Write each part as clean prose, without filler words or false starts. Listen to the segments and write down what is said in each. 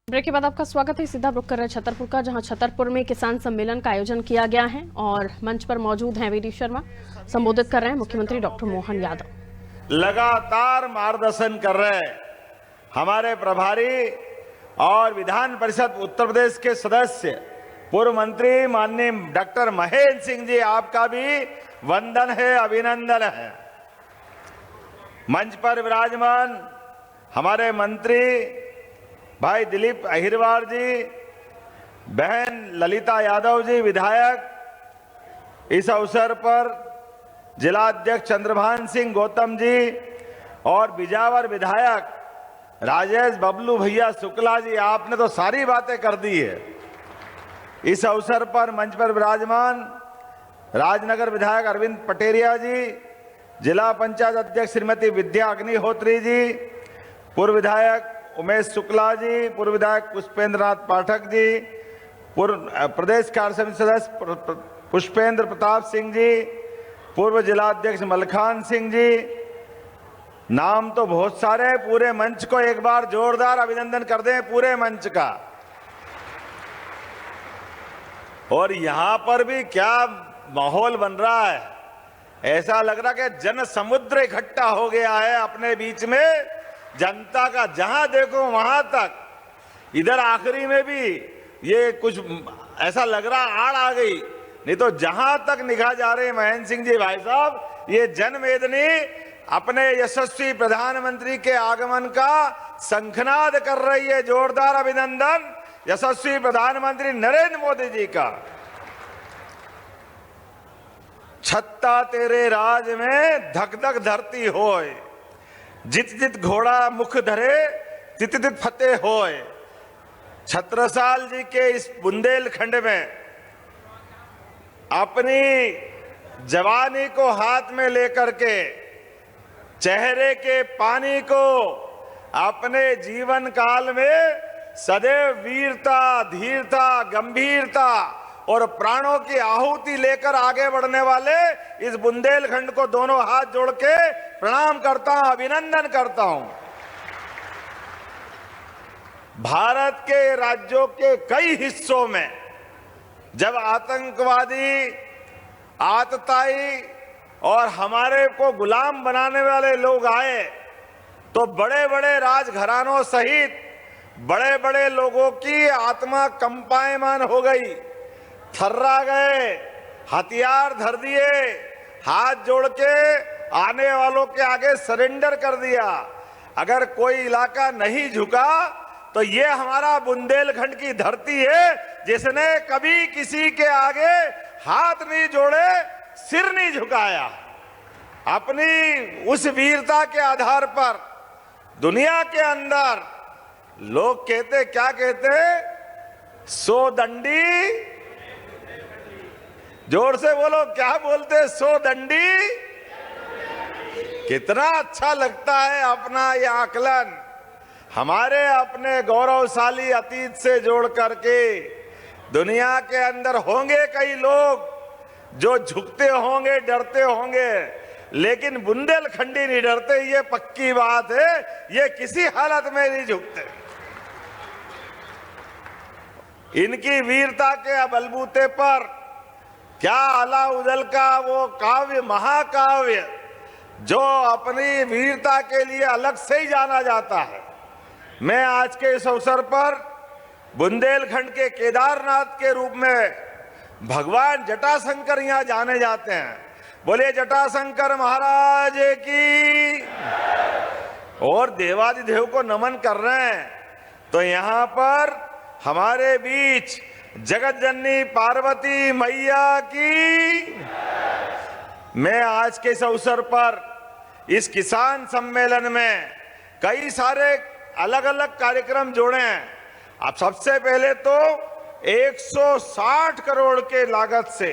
Break के बाद आपका स्वागत है। सीधा रुक कर रहे छतरपुर का, जहां छतरपुर में किसान सम्मेलन का आयोजन किया गया है और मंच पर मौजूद हैं वीडी शर्मा। संबोधित कर रहे हैं मुख्यमंत्री डॉक्टर मोहन यादव। लगातार मार्गदर्शन कर रहे हमारे प्रभारी और विधान परिषद उत्तर प्रदेश के सदस्य पूर्व मंत्री माननीय डॉक्टर महेंद्र सिंह जी, आपका भी वंदन है, अभिनंदन है। मंच पर विराजमान हमारे मंत्री भाई दिलीप अहिरवार जी, बहन ललिता यादव जी विधायक, इस अवसर पर जिला अध्यक्ष चंद्रभान सिंह गौतम जी और बिजावर विधायक राजेश बबलू भैया शुक्ला जी, आपने तो सारी बातें कर दी है। इस अवसर पर मंच पर विराजमान राजनगर विधायक अरविंद पटेरिया जी, जिला पंचायत अध्यक्ष श्रीमती विद्या अग्निहोत्री जी, पूर्व विधायक उमेश शुक्ला जी, पूर्व विधायक पुष्पेंद्र नाथ पाठक जी, पूर्व प्रदेश कार्य समिति सदस्य पुष्पेंद्र प्रताप सिंह जी, पूर्व जिला अध्यक्ष मलखान सिंह जी, नाम तो बहुत सारे। पूरे मंच को एक बार जोरदार अभिनंदन कर दें, पूरे मंच का। और यहां पर भी क्या माहौल बन रहा है, ऐसा लग रहा है कि जन समुद्र इकट्ठा हो गया है अपने बीच में। जनता का जहां देखो वहां तक, इधर आखिरी में भी ये कुछ ऐसा लग रहा आड़ आ गई, नहीं तो जहां तक निगाह जा रहे महेंद्र सिंह जी भाई साहब, ये जनमेदनी अपने यशस्वी प्रधानमंत्री के आगमन का शंखनाद कर रही है। जोरदार अभिनंदन यशस्वी प्रधानमंत्री नरेंद्र मोदी जी का। छत्ता तेरे राज में धक धक धरती होए, जित जित घोड़ा मुख धरे तित तित फतेह होए। छत्रसाल जी के इस बुंदेलखंड में अपनी जवानी को हाथ में लेकर के, चेहरे के पानी को अपने जीवन काल में सदैव वीरता, धीरता, गंभीरता और प्राणों की आहुति लेकर आगे बढ़ने वाले इस बुंदेलखंड को दोनों हाथ जोड़ के प्रणाम करता हूं, अभिनंदन करता हूं। भारत के राज्यों के कई हिस्सों में जब आतंकवादी, आतताई और हमारे को गुलाम बनाने वाले लोग आए, तो बड़े बड़े राजघरानों सहित बड़े बड़े लोगों की आत्मा कंपायमान हो गई, थर्रा गए, हथियार धर दिए, हाथ जोड़ के आने वालों के आगे सरेंडर कर दिया। अगर कोई इलाका नहीं झुका तो ये हमारा बुंदेलखंड की धरती है, जिसने कभी किसी के आगे हाथ नहीं जोड़े, सिर नहीं झुकाया। अपनी उस वीरता के आधार पर दुनिया के अंदर लोग कहते, क्या कहते, 100 दंडी, जोर से बोलो, क्या बोलते, 100 दंडी। कितना अच्छा लगता है अपना यह आकलन, हमारे अपने गौरवशाली अतीत से जोड़ करके। दुनिया के अंदर होंगे कई लोग जो झुकते होंगे, डरते होंगे, लेकिन बुंदेलखंडी नहीं डरते, ये पक्की बात है। ये किसी हालत में नहीं झुकते। इनकी वीरता के बलबूते पर क्या अलाउद्दीन का वो काव्य, महाकाव्य, जो अपनी वीरता के लिए अलग से ही जाना जाता है। मैं आज के इस अवसर पर बुंदेलखंड के केदारनाथ के रूप में भगवान जटाशंकर यहां जाने जाते हैं। बोले जटाशंकर महाराज की, और देवादिदेव को नमन कर रहे हैं। तो यहां पर हमारे बीच जगत जननी पार्वती मैया की। मैं आज के इस अवसर पर इस किसान सम्मेलन में कई सारे अलग अलग कार्यक्रम जोड़े हैं। अब सबसे पहले तो 160 करोड़ के लागत से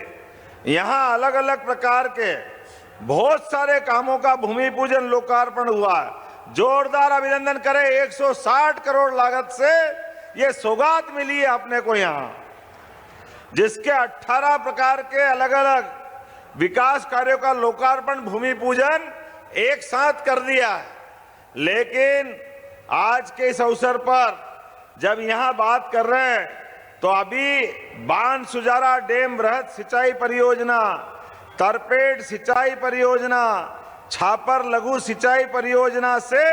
यहां अलग अलग प्रकार के बहुत सारे कामों का भूमि पूजन, लोकार्पण हुआ है। जोरदार अभिनंदन करें। 160 करोड़ लागत से ये सौगात मिली है अपने को यहां, जिसके 18 प्रकार के अलग अलग विकास कार्यों का लोकार्पण, भूमि पूजन एक साथ कर दिया है। लेकिन आज के इस अवसर पर जब यहाँ बात कर रहे हैं तो अभी बान सुजारा डैम वृहद सिंचाई परियोजना, तरपेट सिंचाई परियोजना, छापर लघु सिंचाई परियोजना से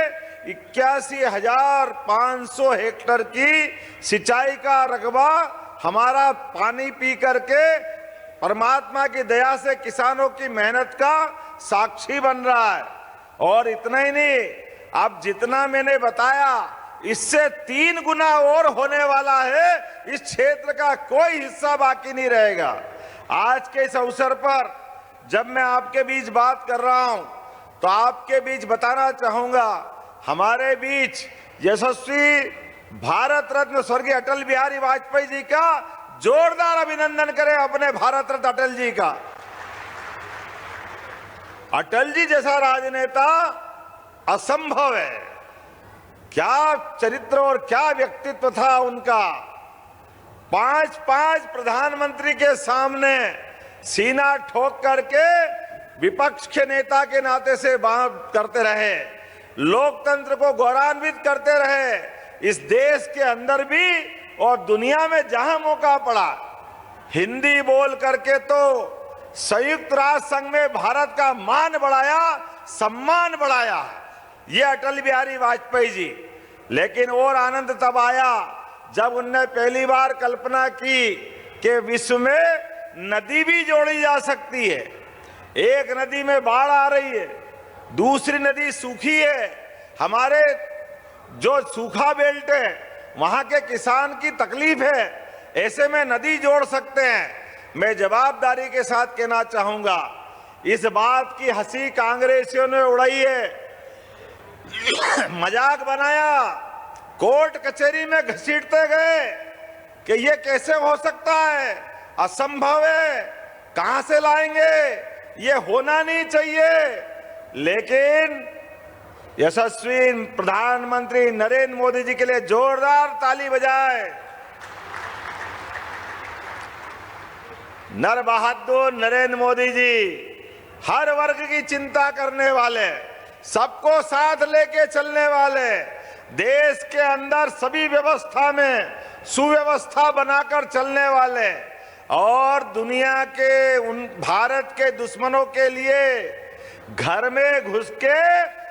81,500 हेक्टेयर की सिंचाई का रकबा हमारा पानी पी करके परमात्मा की दया से किसानों की मेहनत का साक्षी बन रहा है। और इतना ही नहीं, अब जितना मैंने बताया इससे 3 गुना और होने वाला है। इस क्षेत्र का कोई हिस्सा बाकी नहीं रहेगा। आज के इस अवसर पर जब मैं आपके बीच बात कर रहा हूं तो आपके बीच बताना चाहूंगा, हमारे बीच यशस्वी भारत रत्न स्वर्गीय अटल बिहारी वाजपेयी जी का जोरदार अभिनंदन करें अपने भारत रत्न अटल जी का। अटल जी जैसा राजनेता असंभव है। क्या चरित्र और क्या व्यक्तित्व था उनका। 5 प्रधानमंत्री के सामने सीना ठोक करके विपक्ष के नेता के नाते से बात करते रहे, लोकतंत्र को गौरवान्वित करते रहे। इस देश के अंदर भी और दुनिया में जहां मौका पड़ा हिंदी बोल करके तो संयुक्त राष्ट्र संघ में भारत का मान बढ़ाया, सम्मान बढ़ाया, ये अटल बिहारी वाजपेयी जी। लेकिन और आनंद तब आया जब उनने पहली बार कल्पना की कि विश्व में नदी भी जोड़ी जा सकती है। एक नदी में बाढ़ आ रही है, दूसरी नदी सूखी है, हमारे जो सूखा बेल्ट है वहां के किसान की तकलीफ है, ऐसे में नदी जोड़ सकते हैं। मैं जवाबदारी के साथ कहना चाहूंगा, इस बात की हंसी कांग्रेसियों ने उड़ाई है, मजाक बनाया, कोर्ट कचहरी में घसीटते गए कि ये कैसे हो सकता है, असंभव है, कहां से लाएंगे, ये होना नहीं चाहिए। लेकिन यशस्वी प्रधानमंत्री नरेंद्र मोदी जी के लिए जोरदार ताली बजाए। नर बहादुर नरेंद्र मोदी जी हर वर्ग की चिंता करने वाले, सबको साथ लेके चलने वाले, देश के अंदर सभी व्यवस्था में सुव्यवस्था बनाकर चलने वाले और दुनिया के उन भारत के दुश्मनों के लिए घर में घुस के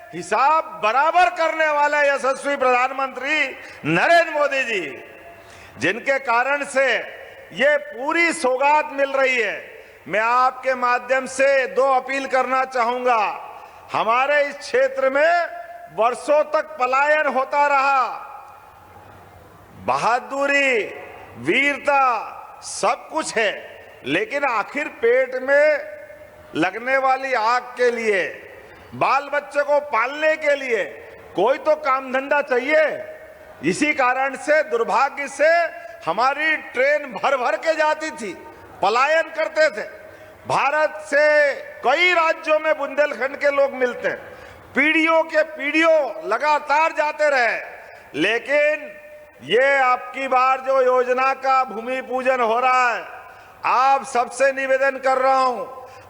हिसाब बराबर करने वाले यशस्वी प्रधानमंत्री नरेंद्र मोदी जी, जिनके कारण से ये पूरी सौगात मिल रही है। मैं आपके माध्यम से 2 अपील करना चाहूंगा। हमारे इस क्षेत्र में वर्षों तक पलायन होता रहा, बहादुरी, वीरता सब कुछ है, लेकिन आखिर पेट में लगने वाली आग के लिए, बाल बच्चे को पालने के लिए कोई तो काम धंधा चाहिए। इसी कारण से दुर्भाग्य से हमारी ट्रेन भर भर के जाती थी, पलायन करते थे। भारत से कई राज्यों में बुंदेलखंड के लोग मिलते हैं, पीढ़ियों के पीढ़ियों लगातार जाते रहे। लेकिन ये आपकी बार जो योजना का भूमि पूजन हो रहा है, आप सबसे निवेदन कर रहा हूं,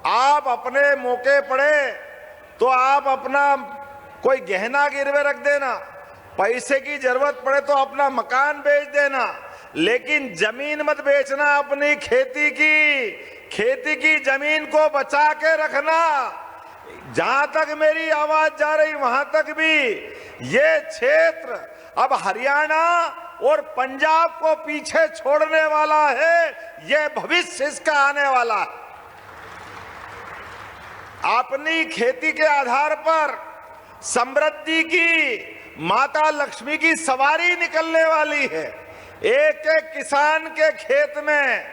आप अपने मौके पड़े तो आप अपना कोई गहना गिरवे रख देना, पैसे की जरूरत पड़े तो अपना मकान बेच देना, लेकिन जमीन मत बेचना। अपनी खेती की जमीन को बचा के रखना। जहां तक मेरी आवाज जा रही वहां तक भी ये क्षेत्र अब हरियाणा और पंजाब को पीछे छोड़ने वाला है, ये भविष्य इसका आने वाला है। अपनी खेती के आधार पर समृद्धि की माता लक्ष्मी की सवारी निकलने वाली है। एक एक किसान के खेत में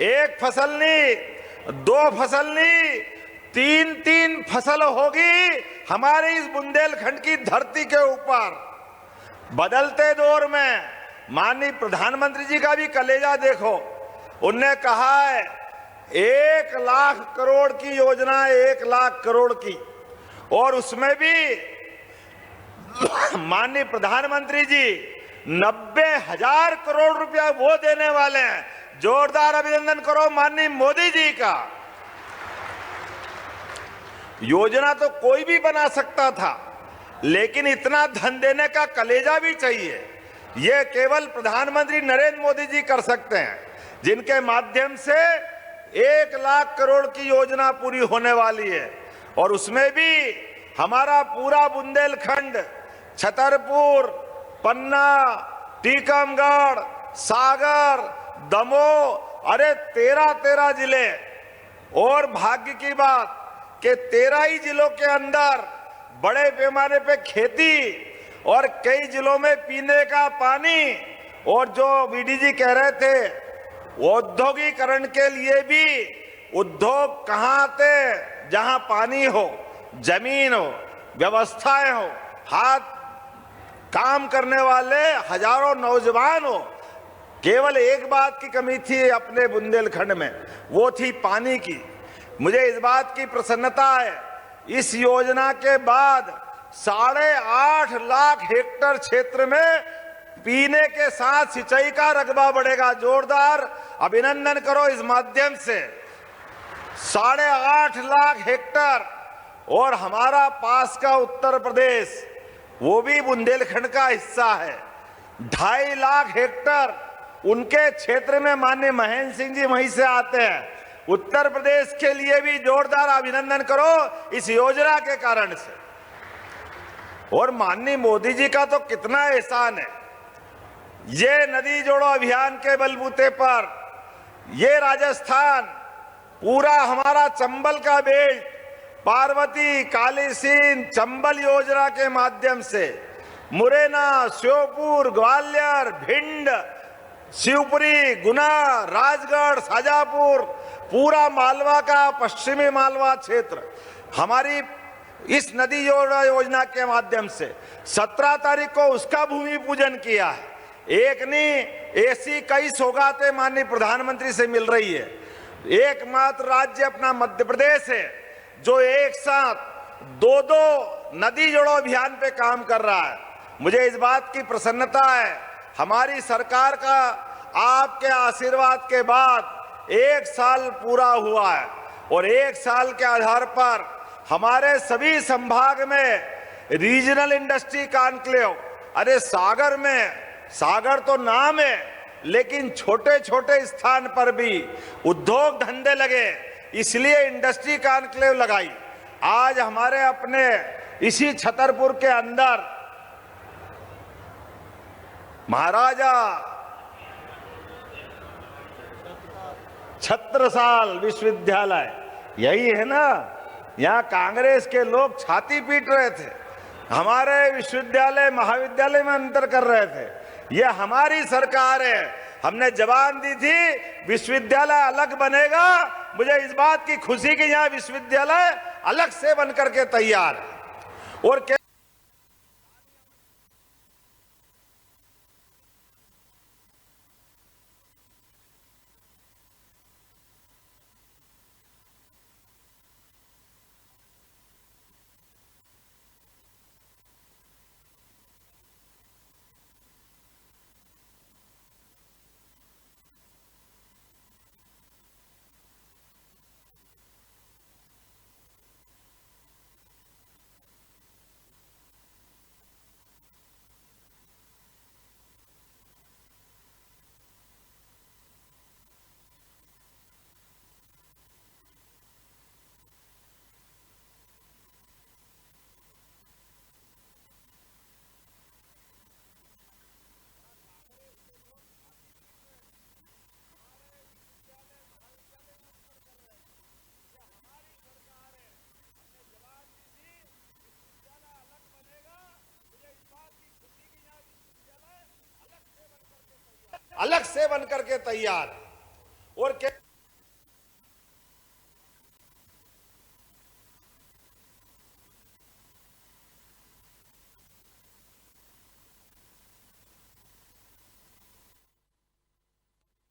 1 फसल नहीं, 2 फसल नहीं, 3 फसल होगी हमारे इस बुंदेलखंड की धरती के ऊपर। बदलते दौर में माननीय प्रधानमंत्री जी का भी कलेजा देखो, उनने कहा है 1 लाख करोड़ की योजना है, 1 लाख करोड़ की, और उसमें भी माननीय प्रधानमंत्री जी 90,000 करोड़ रुपया वो देने वाले हैं। जोरदार अभिनंदन करो माननीय मोदी जी का। योजना तो कोई भी बना सकता था, लेकिन इतना धन देने का कलेजा भी चाहिए। ये केवल प्रधानमंत्री नरेंद्र मोदी जी कर सकते हैं, जिनके माध्यम से 1 लाख करोड़ की योजना पूरी होने वाली है। और उसमें भी हमारा पूरा बुंदेलखंड, छतरपुर, पन्ना, टीकमगढ़, सागर, दमोह, अरे 13 जिले। और भाग्य की बात कि 13 ही जिलों के अंदर बड़े पैमाने पे खेती और कई जिलों में पीने का पानी, और जो वीडीजी कह रहे थे औद्योगिकरण के लिए भी उद्योग कहाँ थे, जहां पानी हो, जमीन हो, व्यवस्थाएं हो, हाथ काम करने वाले हजारों नौजवान हो। केवल एक बात की कमी थी अपने बुंदेलखंड में, वो थी पानी की। मुझे इस बात की प्रसन्नता है, इस योजना के बाद 8.5 लाख हेक्टेयर क्षेत्र में पीने के साथ सिंचाई का रकबा बढ़ेगा। जोरदार अभिनंदन करो इस माध्यम से। 8.5 लाख हेक्टेयर। और हमारा पास का उत्तर प्रदेश, वो भी बुंदेलखंड का हिस्सा है, 2.5 लाख हेक्टेयर उनके क्षेत्र में। माननीय महेंद्र सिंह जी वहीं से आते हैं। उत्तर प्रदेश के लिए भी जोरदार अभिनंदन करो इस योजना के कारण से। और माननीय मोदी जी का तो कितना एहसान है, ये नदी जोड़ो अभियान के बलबूते पर ये राजस्थान, पूरा हमारा चंबल का बेल्ट, पार्वती, कालीसिंध, चंबल योजना के माध्यम से मुरैना, श्योपुर, ग्वालियर, भिंड, शिवपुरी, गुना, राजगढ़, शाजापुर, पूरा मालवा का पश्चिमी मालवा क्षेत्र हमारी इस नदी जोड़ा योजना के माध्यम से 17 तारीख को उसका भूमि पूजन किया है। एक नहीं, ऐसी कई सौगातें माननीय प्रधानमंत्री से मिल रही है। एकमात्र राज्य अपना मध्य प्रदेश है जो एक साथ 2 नदी जोड़ो अभियान पे काम कर रहा है। मुझे इस बात की प्रसन्नता है, हमारी सरकार का आपके आशीर्वाद के बाद 1 साल पूरा हुआ है। और 1 साल के आधार पर हमारे सभी संभाग में रीजनल इंडस्ट्री कॉन्क्लेव, अरे सागर में, सागर तो नाम है लेकिन छोटे छोटे स्थान पर भी उद्योग धंधे लगे, इसलिए इंडस्ट्री कॉन्क्लेव लगाई। आज हमारे अपने इसी छतरपुर के अंदर महाराजा छत्रसाल विश्वविद्यालय, यही है ना, यहाँ कांग्रेस के लोग छाती पीट रहे थे, हमारे विश्वविद्यालय महाविद्यालय में अंतर कर रहे थे। ये हमारी सरकार है, हमने जवान दी थी विश्वविद्यालय अलग बनेगा। मुझे इस बात की खुशी कि यहाँ विश्वविद्यालय अलग से बनकर के तैयार है। और अलग से बनकर के तैयार। और